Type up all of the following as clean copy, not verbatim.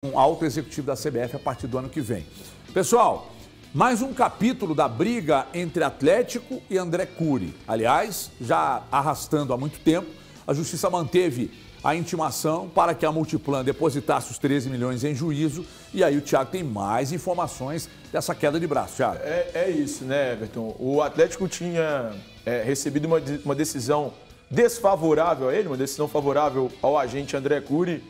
um alto executivo da CBF a partir do ano que vem. Pessoal, mais um capítulo da briga entre Atlético e André Cury. Aliás, já arrastando há muito tempo, a Justiça manteve a intimação para que a Multiplan depositasse os 13 milhões em juízo. E aí o Thiago tem mais informações dessa queda de braço, Thiago. É isso, né, Everton? O Atlético tinha recebido uma decisão desfavorável a ele, uma decisão favorável ao agente André Cury.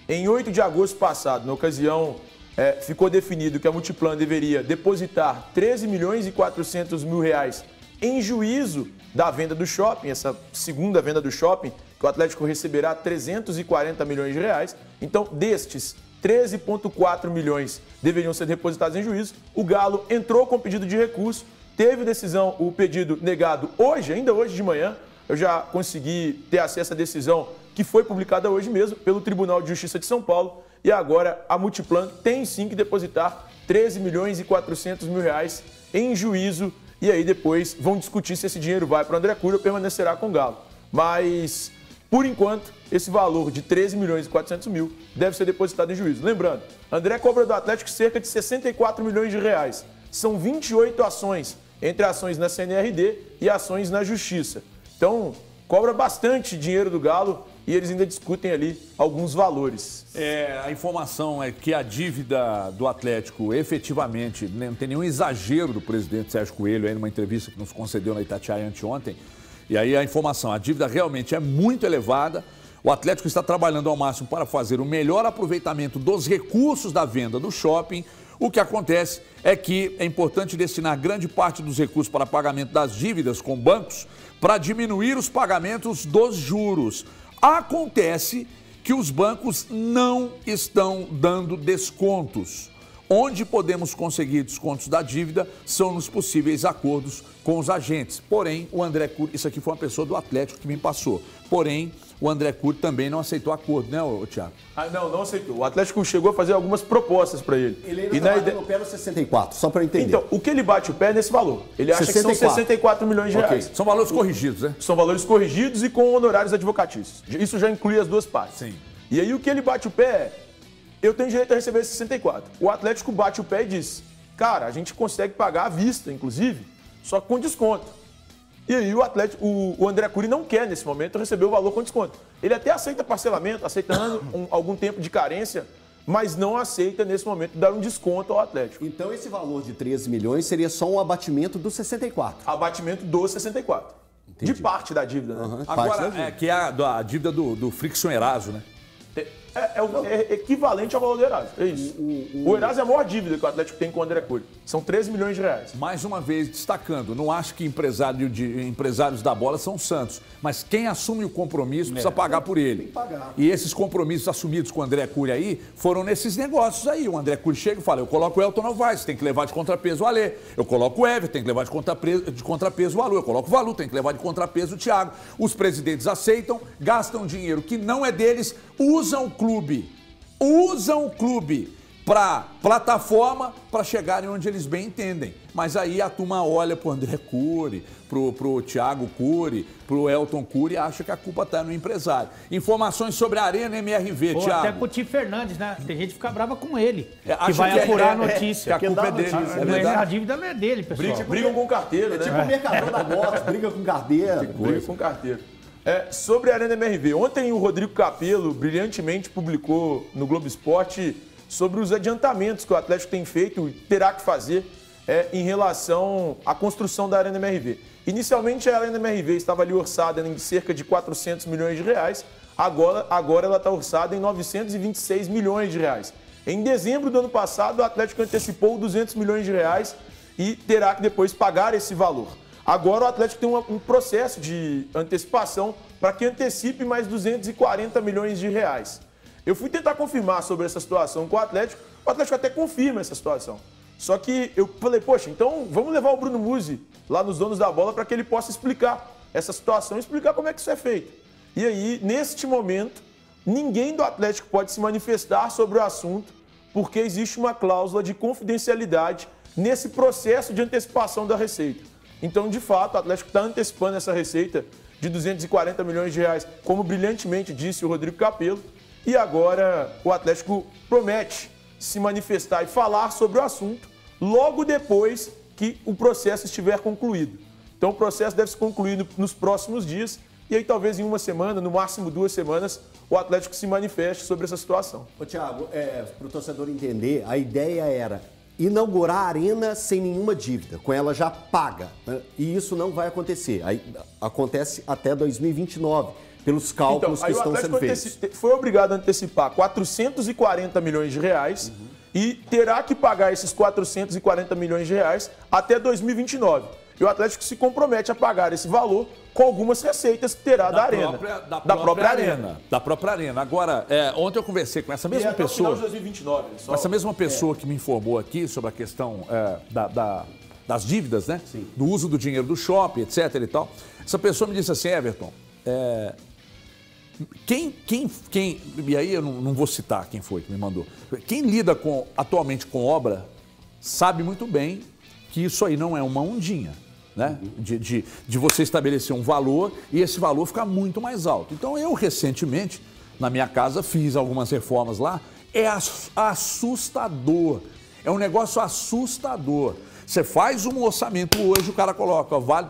Em 8 de agosto passado, na ocasião, ficou definido que a Multiplan deveria depositar 13 milhões e 400 mil reais em juízo da venda do shopping, essa segunda venda do shopping, que o Atlético receberá 340 milhões de reais. Então, destes, 13,4 milhões deveriam ser depositados em juízo. O Galo entrou com pedido de recurso, teve decisão, o pedido negado hoje, ainda hoje de manhã. Eu já consegui ter acesso à decisão que foi publicada hoje mesmo pelo Tribunal de Justiça de São Paulo. E agora a Multiplan tem sim que depositar 13 milhões e 400 mil reais em juízo. E aí depois vão discutir se esse dinheiro vai para o André Cury ou permanecerá com o Galo. Mas, por enquanto, esse valor de 13 milhões e 400 mil deve ser depositado em juízo. Lembrando, André cobra do Atlético cerca de 64 milhões de reais. São 28 ações, entre ações na CNRD e ações na Justiça. Então, cobra bastante dinheiro do Galo e eles ainda discutem ali alguns valores. A informação é que a dívida do Atlético, efetivamente, não tem nenhum exagero do presidente Sérgio Coelho, aí numa entrevista que nos concedeu na Itatiaia anteontem. E aí a informação, a dívida realmente é muito elevada. O Atlético está trabalhando ao máximo para fazer o melhor aproveitamento dos recursos da venda do shopping. O que acontece é que é importante destinar grande parte dos recursos para pagamento das dívidas com bancos para diminuir os pagamentos dos juros. Acontece que os bancos não estão dando descontos. Onde podemos conseguir descontos da dívida são nos possíveis acordos com os agentes. Porém, o André Cury, isso aqui foi uma pessoa do Atlético que me passou. Porém, o André Cury também não aceitou acordo, né, Thiago? Não aceitou. O Atlético chegou a fazer algumas propostas para ele. Ele ainda está batendo o pé no 64, só para eu entender. Então, o que ele bate o pé é nesse valor. Ele acha 64. Que são 64 milhões de reais. São valores corrigidos, né? São valores corrigidos e com honorários advocatícios. Isso já inclui as duas partes. Sim. E aí o que ele bate o pé é: eu tenho direito a receber 64. O Atlético bate o pé e diz: cara, a gente consegue pagar à vista, inclusive, só com desconto. E aí o André Cury não quer, nesse momento, receber o valor com desconto. Ele até aceita parcelamento, aceitando algum tempo de carência, mas não aceita, nesse momento, dar um desconto ao Atlético. Então esse valor de 13 milhões seria só um abatimento dos 64? Abatimento dos 64. Entendi. De parte da dívida, né? Uhum. Agora, que é a dívida do Frickson Eraso, né? É equivalente ao valor do Eraso. É isso. O Eraso é a maior dívida que o Atlético tem com o André Cury. São 13 milhões de reais. Mais uma vez, destacando, não acho que empresários da bola são santos, mas quem assume o compromisso precisa pagar por ele. Tem que pagar. E esses compromissos assumidos com o André Cury aí foram nesses negócios aí. O André Cury chega e fala: eu coloco o Elton Novaes, tem que levar de contrapeso o Alê. Eu coloco o Everton, tem que levar de contrapeso o Alô. Eu coloco o Valu, tem que levar de contrapeso o Thiago. Os presidentes aceitam, gastam dinheiro que não é deles, usam o clube para plataforma para chegarem onde eles bem entendem. Mas aí a turma olha pro André Cury, pro Thiago Cury, pro Elton Cury e acha que a culpa está no empresário. Informações sobre a Arena MRV, Thiago. Thiago. Até com o Ti Fernandes, né? Tem gente que fica brava com ele, que vai apurar a notícia. Que a culpa é dele. A dívida não é dele, pessoal. Brigam com o carteiro, né? Tipo o mercador da moto, briga com carteiro. Briga com carteiro. Sobre a Arena MRV, ontem o Rodrigo Capello brilhantemente publicou no Globo Esporte sobre os adiantamentos que o Atlético tem feito e terá que fazer em relação à construção da Arena MRV. Inicialmente a Arena MRV estava ali orçada em cerca de 400 milhões de reais, agora ela está orçada em 926 milhões de reais. Em dezembro do ano passado o Atlético antecipou 200 milhões de reais e terá que depois pagar esse valor. Agora o Atlético tem um processo de antecipação para que antecipe mais 240 milhões de reais. Eu fui tentar confirmar sobre essa situação com o Atlético até confirma essa situação. Só que eu falei: poxa, então vamos levar o Bruno Musi lá nos Donos da Bola para que ele possa explicar essa situação e explicar como é que isso é feito. E aí, neste momento, ninguém do Atlético pode se manifestar sobre o assunto porque existe uma cláusula de confidencialidade nesse processo de antecipação da receita. Então, de fato, o Atlético está antecipando essa receita de 240 milhões de reais, como brilhantemente disse o Rodrigo Capello. e agora o Atlético promete se manifestar e falar sobre o assunto logo depois que o processo estiver concluído. Então o processo deve se concluir nos próximos dias e aí talvez em uma semana, no máximo 2 semanas, o Atlético se manifeste sobre essa situação. Ô, Thiago, para o torcedor entender, a ideia era inaugurar a arena sem nenhuma dívida, com ela já paga, né? E isso não vai acontecer. Aí, acontece até 2029, pelos cálculos que estão sendo feitos. Foi obrigado a antecipar 440 milhões de reais e terá que pagar esses 440 milhões de reais até 2029. E o Atlético se compromete a pagar esse valor com algumas receitas que terá da arena. Da própria arena. Da própria arena. Agora, ontem eu conversei com essa mesma pessoa. De 2029, com essa mesma pessoa que me informou aqui sobre a questão das dívidas, né? Sim. Do uso do dinheiro do shopping, etc. e tal. Essa pessoa me disse assim, Everton, e aí eu não vou citar quem foi que me mandou. Quem lida atualmente com obra sabe muito bem que isso aí não é uma ondinha, né? De você estabelecer um valor e esse valor ficar muito mais alto. Então eu recentemente, na minha casa, fiz algumas reformas lá. É assustador. É um negócio assustador. Você faz um orçamento hoje, o cara coloca, vale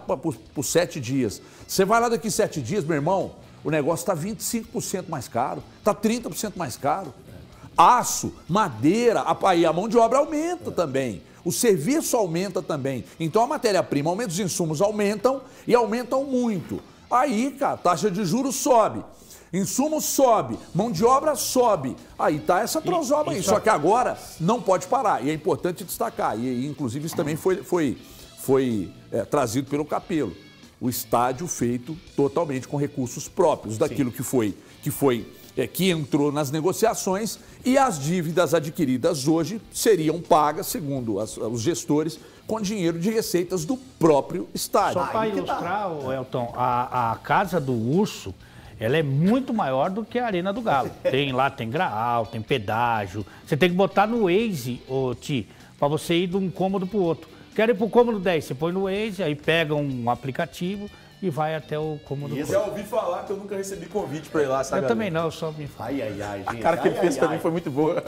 por 7 dias. Você vai lá daqui 7 dias, meu irmão, o negócio está 25% mais caro, está 30% mais caro. Aço, madeira, aí a mão de obra aumenta também. O serviço aumenta também. Então a matéria-prima aumenta, os insumos aumentam e aumentam muito. Aí, cara, taxa de juros sobe, insumo sobe, mão de obra sobe. Aí tá essa trozoba aí. Só que agora não pode parar. E é importante destacar. E inclusive isso também foi trazido pelo Capello. O estádio feito totalmente com recursos próprios daquilo que entrou nas negociações e as dívidas adquiridas hoje seriam pagas, segundo os gestores, com dinheiro de receitas do próprio estádio. Só para ilustrar, Elton, a Casa do Urso, ela é muito maior do que a Arena do Galo. Lá tem graal, tem pedágio. Você tem que botar no Waze, para você ir de um cômodo para o outro. Quero ir para o cômodo 10, você põe no Waze, aí pega um aplicativo e vai até o cômodo. E já ouvi falar que eu nunca recebi convite para ir lá, sabe? Eu também não, eu só me falo. Gente. A cara que ele fez também foi muito boa.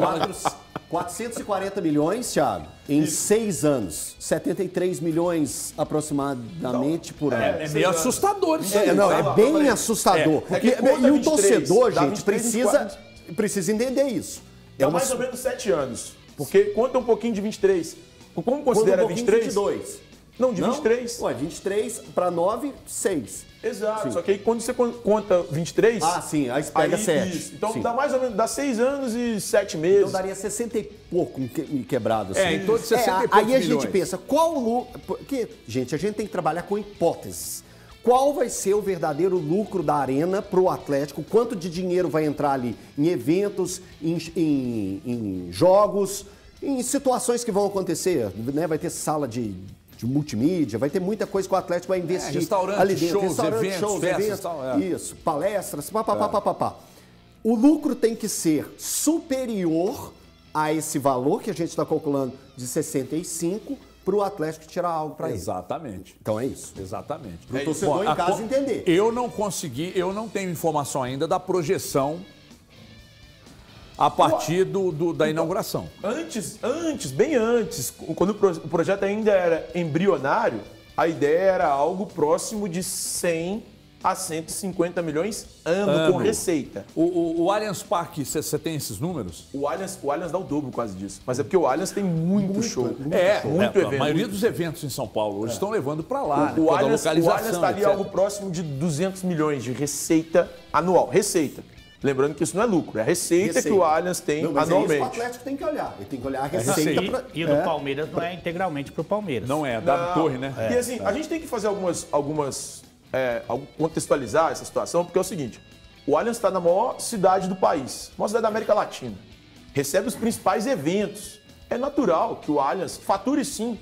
440 milhões, Thiago, em 6 anos. 73 milhões aproximadamente por ano. É meio assustador isso aí. É bem assustador. E o torcedor, gente, 23, precisa entender isso. É mais ou menos 7 anos. Porque conta um pouquinho de 23. Como considera 23? 22. Não, de 23. Ué, 23 para 9, 6. Exato. Sim. Só que aí quando você conta 23... Ah, sim, aí você pega 7. Isso. Então dá mais ou menos, dá 6 anos e 7 meses. Então daria 60 e pouco quebrado. Assim. Em torno de 60 e poucos aí a milhões. gente pensa, qual o lucro... Porque, gente, a gente tem que trabalhar com hipóteses. Qual vai ser o verdadeiro lucro da Arena para o Atlético? Quanto de dinheiro vai entrar ali em eventos, em jogos, em situações que vão acontecer, né? Vai ter sala de multimídia, vai ter muita coisa que o Atlético vai investir ali dentro. Shows, eventos, tal, isso, palestras, papapá. O lucro tem que ser superior a esse valor que a gente está calculando de 65 para o Atlético tirar algo para ele. Exatamente. Então é isso. Exatamente. Para o torcedor em casa entender. Eu não tenho informação ainda da projeção a partir da inauguração. Bem antes, quando o projeto ainda era embrionário, a ideia era algo próximo de 100 a 150 milhões ano com receita. O Allianz Parque, você tem esses números? O Allianz dá o dobro quase disso. Mas é porque o Allianz tem muito show. Muito evento. A maioria dos eventos em São Paulo hoje estão levando para lá. O Allianz está ali algo próximo de 200 milhões de receita anual. Receita. Lembrando que isso não é lucro, é a receita que o Allianz tem anualmente. O Atlético tem que olhar. Ele tem que olhar a receita. E o do Palmeiras não é integralmente para o Palmeiras. Não é, da torre, né? E assim, a gente tem que fazer contextualizar essa situação, porque é o seguinte, o Allianz está na maior cidade do país, maior cidade da América Latina, recebe os principais eventos. É natural que o Allianz fature sim,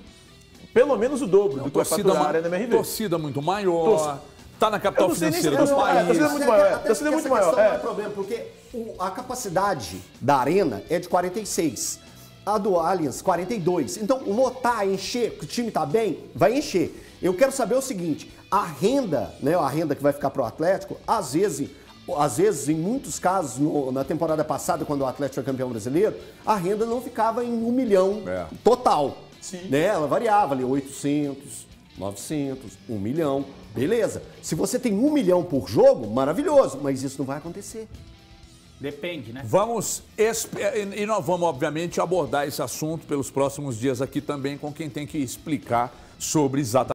pelo menos o dobro do que vai faturar a Arena MRV. Torcida muito maior, está na capital financeira do país. Torcida muito maior. Torcida muito maior. Não é problema, porque a capacidade da Arena é de 46. A do Allianz, 42. Então, lotar, encher, que o time está bem, vai encher. Eu quero saber o seguinte, a renda, né, a renda que vai ficar para o Atlético, às vezes, às vezes, em muitos casos, na temporada passada, quando o Atlético foi campeão brasileiro, a renda não ficava em 1 milhão total. Sim. Né? Ela variava ali, 800, 900, 1 milhão. Beleza. Se você tem 1 milhão por jogo, maravilhoso, mas isso não vai acontecer. Depende, né? E nós vamos, obviamente, abordar esse assunto pelos próximos dias aqui também com quem tem que explicar sobre exatamente